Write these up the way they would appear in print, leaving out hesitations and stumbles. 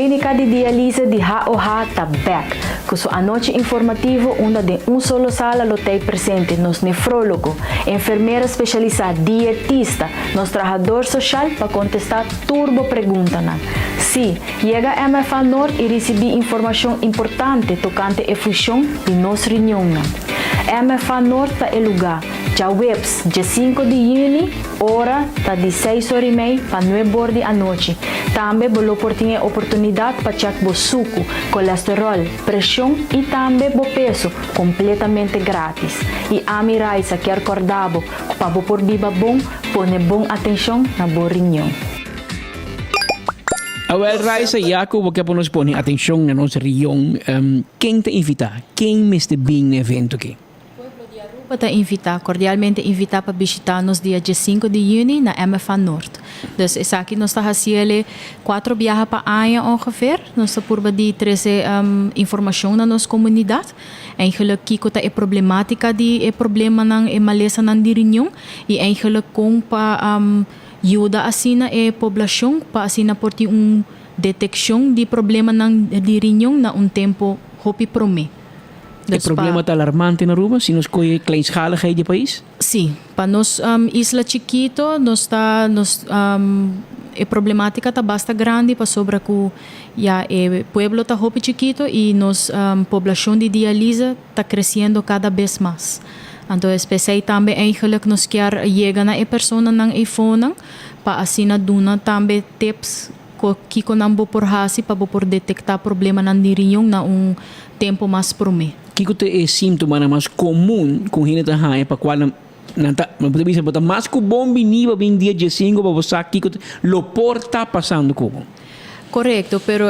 Clínica de diálise de HOH Tabek. Cuso anoche informativo onda de solo sala lotei presente nos nefrólogo, enfermeira especializada, dietista, nos trabajador social para contestar turbo pergunta. Sim, chega a MFA Norte e recebi informação importante tocante a função de nos reunião. MFA Norte é lugar. Já webs, dia 5 de junho, hora tá de 6h30 para 9h da noite. Também você tem a oportunidade para checar o suco, colesterol, pressão e também o peso, completamente grátis. E a minha Raisa quer recordar para você por viva bom, pone bom atenção na boa reunião. Well, Raisa, Jacob, que nos pone atenção na nossa reunião. Quem te invita? Quem me está bem no evento aqui? Para cordialmente invitar para visitar nos dia 5 de junho na MFA Norte. Dus is aqui nós está fazendo 4 viagens para ano ongeveer. Nós está por de trazer informação na nossa comunidade. Eigenlijk kiko ta problemática de problema nang malesa nang dirinyong e eigenlijk com para ajuda assim a população para assim por detecção de problema nang dirinyong na tempo hopi prome. O problema está alarmante na Aruba, se nós escolhe kleinschaligheid do país? Sim, para nós isla chiquito, nós está a problemática está bastante grande para sobre que já o pueblo está hopi chiquito e nos população de diálise está crescendo cada vez mais. Então, especialmente também eigenlijk nós quer chegar na pessoa nang iPhone para assim duna também tips que conambo por hasi para por detectar problema nang dirinyong na tempo mais prome. Que é síntoma mais comum com gente da raia para qual não pode dizer botar mais que bom nível bem dia de 5 para você que lo porta passando como. Correto, pero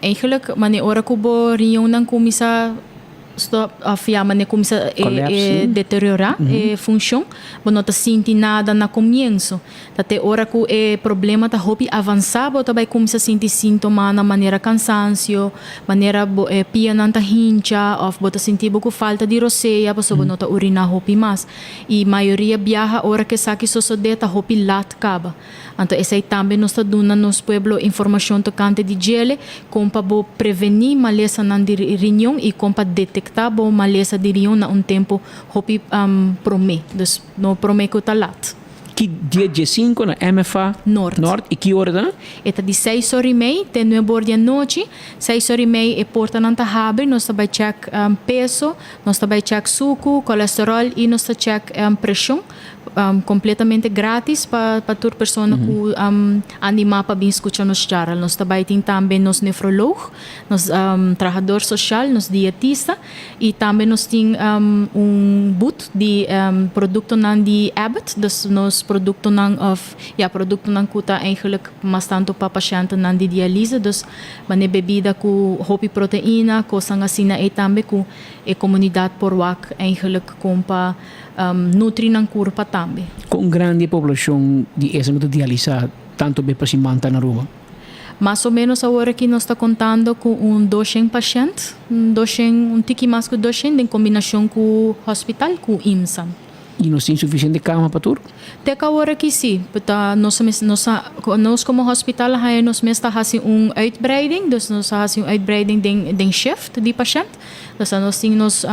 eigenlijk mane ora ko bo reunião nang kumisa mane kumisa deteriorar função, bo não tá senti nada na comienzo. Tate ora ko problema tá hopi avançar, bo também kumisa senti sintoma na maneira cansancio, maneira pia não tá hincha, of bo tá senti bo falta de roceia, bo so bo não tá urina hopi mais. E maioria viaja ora que saki sosode tá hopi lat caba. Então, essa aí também nos está dando nos pueblo informação tocante de gele, como para prevenir malesa na reunião e como para detectar a malesa de reunião na tempo hopi prome. Então, no prome que está lá. Que dia de 5 na MFA Norte. E que hora dá? Está de 6h30 até 9h da noite. 6h30 é porta não está abre, nós também check peso, nós também check suco, colesterol e nós também check pressão. Completamente grátis para toda pessoa que anima para vir escutar nos charla. Nós também temos nos nefrólogo, nos trabalhador social, nos dietista e também nós temos boot de produto de Abbott, dus nos produto produto não custa eigenlijk mais tanto para paciente não de diálise, dus mane bebida com hopi proteína, coisa assim e também com a comunidade por wak eigenlijk com para nutrir ng corpo também. Com grande população de essa muito dialisada, tanto bem para se manter na rua? Mais ou menos agora que nós está contando com 200 pacientes, tiki mais que 200 em combinação com o hospital, com o IMSA. E nós temos suficiente cama para tudo? Até agora que sim, nós como hospital nós está fazendo uitbreiding, dus nós fazemos uitbreiding den shift de paciente. Dus nós temos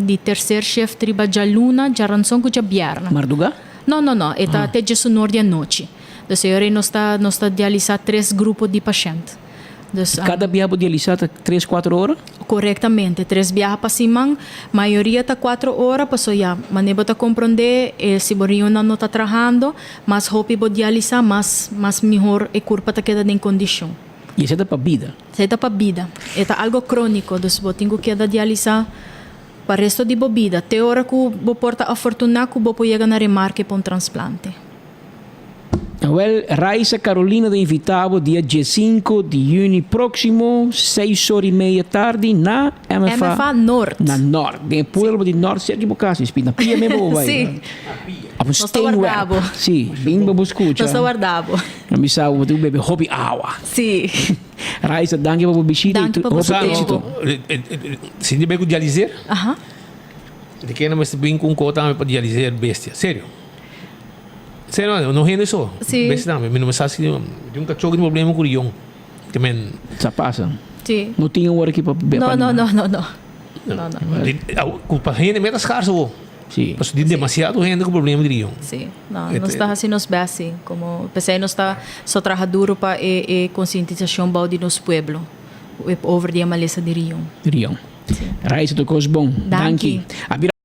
de terceiro shift riba já luna, já ranção com já bierna. Marduga? Não, está até já sonor de noite. Dus agora nós está dialisar 3 grupos de pacientes. Dus, cada viagem dialisar 3-4 horas? Corretamente, 3 viagens para cima, maioria está 4 horas, para já, maneira para compreender se o rio não está trabalhando, mas hopi para dialisar, mas melhor o corpo está quedando em condição. E isso é para a vida? Isso é para a vida, é algo crônico, dus eu tenho que dialisar para o resto de a vida, até hora que eu porta a fortuna que eu vou chegar na remarque para transplante. Well, Raisa Carolina de invitado dia 5 de junho próximo, 6h30 tarde na MFA Norte. Na Norte, de pueblo de Norte, Sérgio Bocassi, na Pia mesmo vai. Sim. Nós estamos guardado. Sim, bem para escutar. Nós estamos guardado. Na missão, eu bebe hobby água. Sim. Raisa, danke para visita. Danke para visita. Se de bem com dialiser? Aham. De que não me bem com cota para dialiser bestia, sério? Sério, não rende isso. Sim. Bestia não, me não me sabe de cachorro de problema com o rion. praticamente. Sa passa. Sim. Não tinha hora aqui para beber. Não. Com a gente é escasso. Sim. Mas tem demasiado gente com problema de Rio. Sim, não está assim nos base, como pensei não está só trabalhar duro para conscientização balde nos pueblo, over dia maleza de Rio. Diriam. Raíssa do Cosbon. Danke. Danke.